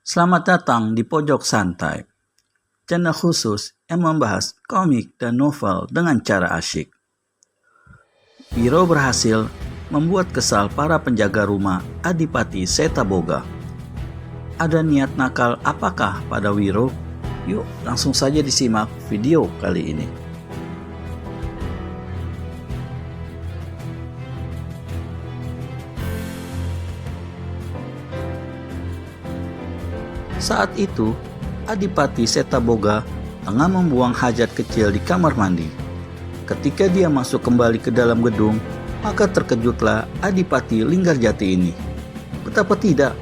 Selamat datang di Pojok Santai, channel khusus yang membahas komik dan novel dengan cara asyik. Wiro berhasil membuat kesal para penjaga rumah Adipati Setaboga. Ada niat nakal apakah pada Wiro? Yuk langsung saja disimak video kali ini. Saat itu, Adipati Setaboga tengah membuang hajat kecil di kamar mandi. Ketika dia masuk kembali ke dalam gedung, maka terkejutlah Adipati Linggarjati ini. Betapa tidak?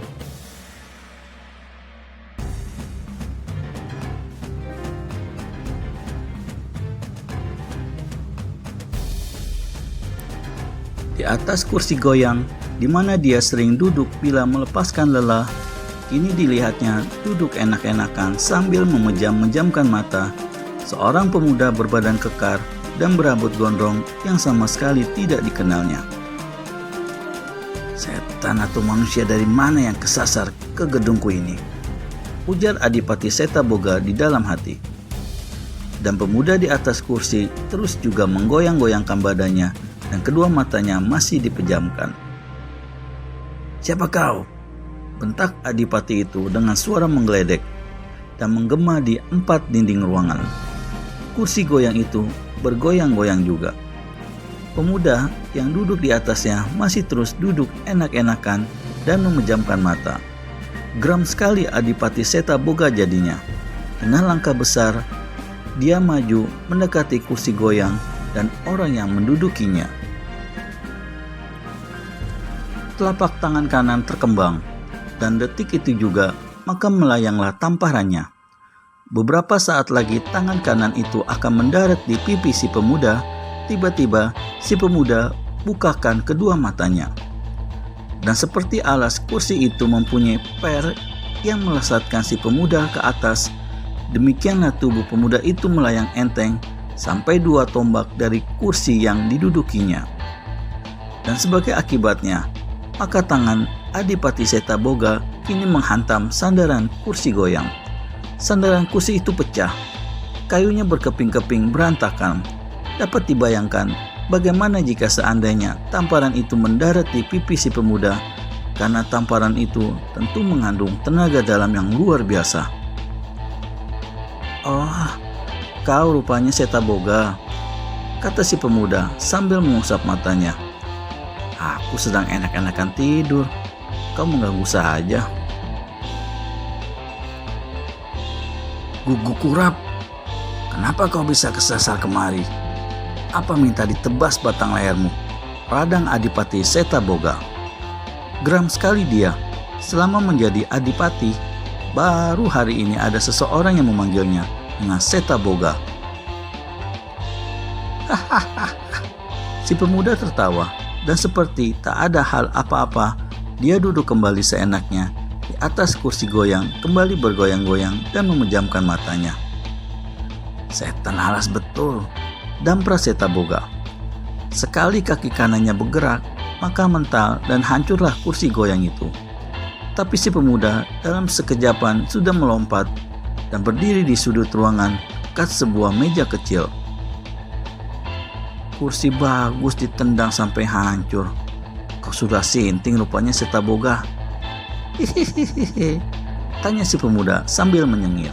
Di atas kursi goyang, di mana dia sering duduk bila melepaskan lelah, kini dilihatnya duduk enak-enakan sambil memejam-mejamkan mata seorang pemuda berbadan kekar dan berambut gondrong yang sama sekali tidak dikenalnya. Setan atau manusia dari mana yang kesasar ke gedungku ini? Ujar Adipati Setaboga di dalam hati. Dan pemuda di atas kursi terus juga menggoyang-goyangkan badannya dan kedua matanya masih dipejamkan. Siapa kau? Bentak Adipati itu dengan suara menggeledek dan menggema di 4 dinding ruangan. Kursi goyang itu bergoyang-goyang juga. Pemuda yang duduk di atasnya masih terus duduk enak-enakan dan memejamkan mata. Geram sekali Adipati Setaboga jadinya. Dengan langkah besar, dia maju mendekati kursi goyang dan orang yang mendudukinya. Telapak tangan kanan terkembang. Dan detik itu juga, maka melayanglah tamparannya. Beberapa saat lagi tangan kanan itu akan mendarat di pipi si pemuda. Tiba-tiba si pemuda bukakan kedua matanya. Dan seperti alas kursi itu mempunyai per yang melesatkan si pemuda ke atas, demikianlah tubuh pemuda itu melayang enteng sampai 2 tombak dari kursi yang didudukinya. Dan sebagai akibatnya, maka tangan Adipati Setaboga kini menghantam sandaran kursi goyang. Sandaran kursi itu pecah. Kayunya berkeping-keping berantakan. Dapat dibayangkan bagaimana jika seandainya tamparan itu mendarat di pipi si pemuda, karena tamparan itu tentu mengandung tenaga dalam yang luar biasa. Oh, kau rupanya Setaboga, kata si pemuda sambil mengusap matanya. Aku sedang enak-enakan tidur. Kau mengganggu saja. Gugu kurap, kenapa kau bisa kesasar kemari? Apa minta ditebas batang lehermu? Radang Adipati Setaboga. Geram sekali dia. Selama menjadi Adipati, baru hari ini ada seseorang yang memanggilnya dengan Setaboga. Hahaha. Si pemuda tertawa dan seperti tak ada hal apa-apa, dia duduk kembali seenaknya di atas kursi goyang, kembali bergoyang-goyang dan memejamkan matanya. Setan alas betul, dampra Setaboga. Sekali kaki kanannya bergerak, maka mental dan hancurlah kursi goyang itu. Tapi si pemuda dalam sekejapan sudah melompat dan berdiri di sudut ruangan dekat sebuah meja kecil. Kursi bagus ditendang sampai hancur. Kau sudah sinting rupanya Setaboga. Hihihi, tanya si pemuda sambil menyengir.